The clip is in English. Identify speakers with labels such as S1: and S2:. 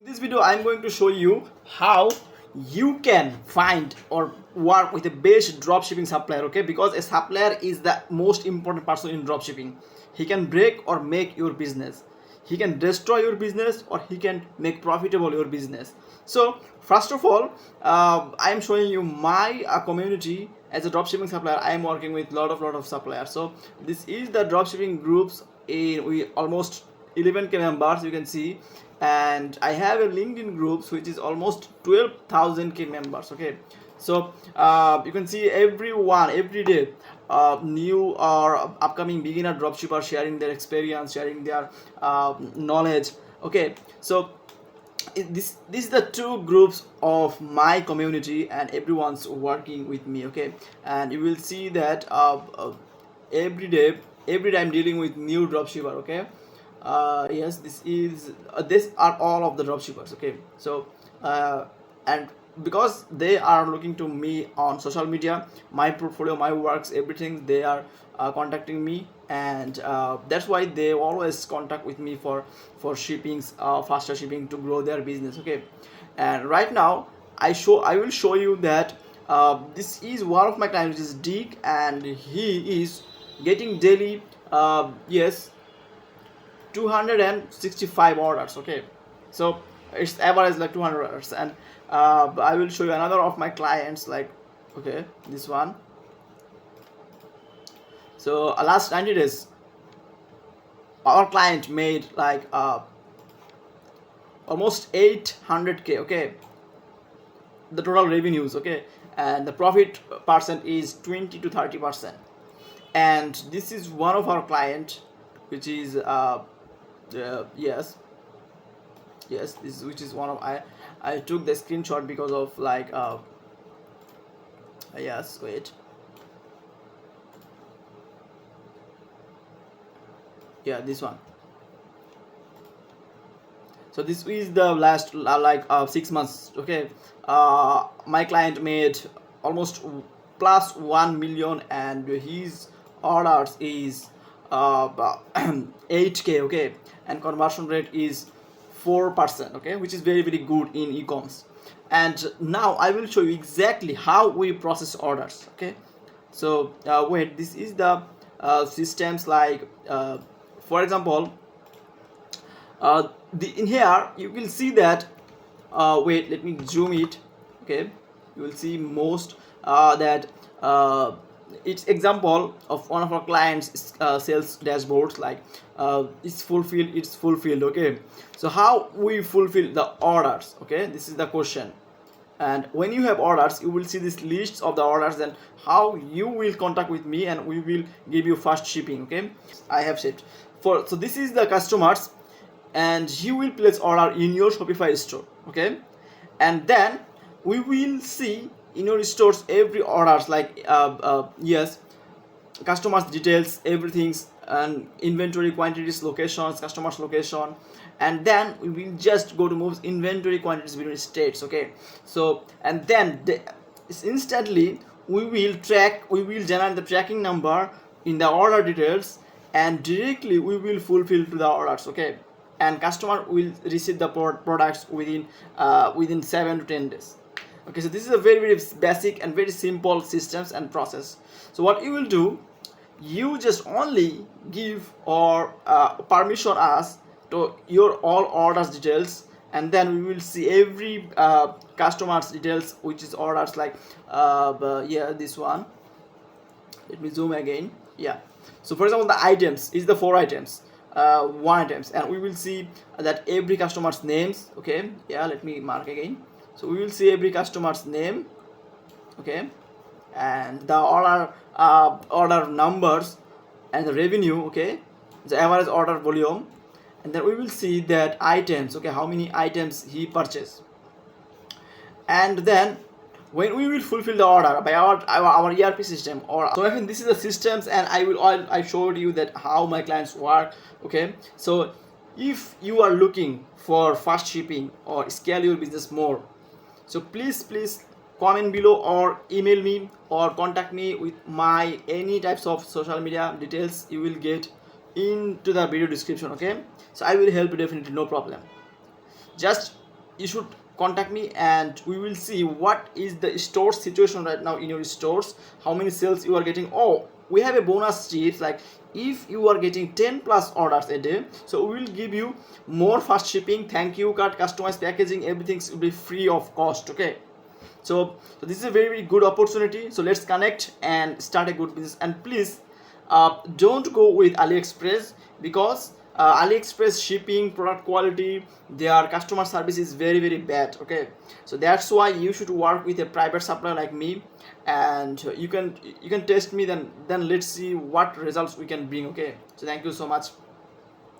S1: In this video, I'm going to show you how you can find or work with the best dropshipping supplier. Okay, because a supplier is the most important person in dropshipping. He can break or make your business. He can destroy your business or he can make profitable your business. So first of all, I am showing you my community as a dropshipping supplier. I am working with lot of suppliers. So this is the dropshipping groups. We almost 11k members, you can see, and I have a LinkedIn groups which is almost 12,000k members. Okay, so you can see everyone every day, new or upcoming beginner dropshipper sharing their experience, sharing their knowledge. Okay, so this is the two groups of my community and everyone's working with me. Okay, and you will see that every day I'm dealing with new dropshipper. Okay, yes, this are all of the dropshippers. Okay, so and because they are looking to me on social media, my portfolio, my works, everything, they are contacting me, and that's why they always contact with me for shippings, faster shipping to grow their business. Okay, and right now I will show you that this is one of my clients, which is Dick, and he is getting daily, yes, 265 orders. Okay, so it's average like 200 orders. And I will show you another of my clients, like, okay, this one. So last 90 days our client made like almost 800k. Okay, the total revenues. Okay, and the profit percent is 20 to 30%. And this is one of our client, which is yes, this which is one of, I took the screenshot because of like yes, wait, yeah, this one. So this is the last 6 months. Okay, my client made almost plus 1 million, and his orders is 8k. Okay, and conversion rate is 4%. Okay, which is very good in e-commerce. And now I will show you exactly how we process orders. Okay, so wait, this is the systems, like for example, in here you will see that, wait, let me zoom it. Okay, you will see most that it's example of one of our clients sales dashboards, like it's fulfilled. Okay, so how we fulfill the orders? Okay, this is the question. And when you have orders, you will see this list of the orders and how you will contact with me, and we will give you fast shipping. Okay, I have shipped for, so this is the customers, and he will place order in your Shopify store. Okay, and then we will see in your stores every orders, like yes, customers details, everything's, and inventory quantities, locations, customers location. And then we will just go to move inventory quantities between states. Okay, so and then instantly we will generate the tracking number in the order details, and directly we will fulfill to the orders. Okay, and customer will receive the products within 7 to 10 days. Okay, so this is a very basic and very simple systems and process. So what you will do, you just only give or permission us to your all orders details, and then we will see every customers details, which is orders, like yeah, this one. Let me zoom again. Yeah, so for example, the items is the 4 items, one items, and we will see that every customer's names. Okay, yeah, let me mark again. So we will see every customer's name. Okay, and the order numbers and the revenue. Okay, the average order volume. And then we will see that items. Okay, how many items he purchased. And then when we will fulfill the order by our ERP system, or so, I mean, this is the systems, and I showed you that how my clients work. Okay, so if you are looking for fast shipping or scale your business more, so please comment below or email me or contact me with my any types of social media details. You will get into the video description. Okay, so I will help you definitely, no problem. Just you should contact me, and we will see what is the store situation right now in your stores, how many sales you are getting. Oh, we have a bonus tips, like if you are getting 10 plus orders a day, so we will give you more fast shipping, thank you card, customized packaging, everything will be free of cost. Okay, so this is a very, very good opportunity. So let's connect and start a good business. And please don't go with AliExpress, because AliExpress shipping, product quality, their customer service is very, very bad. Okay, so that's why you should work with a private supplier like me, and you can test me, then let's see what results we can bring. Okay, so thank you so much.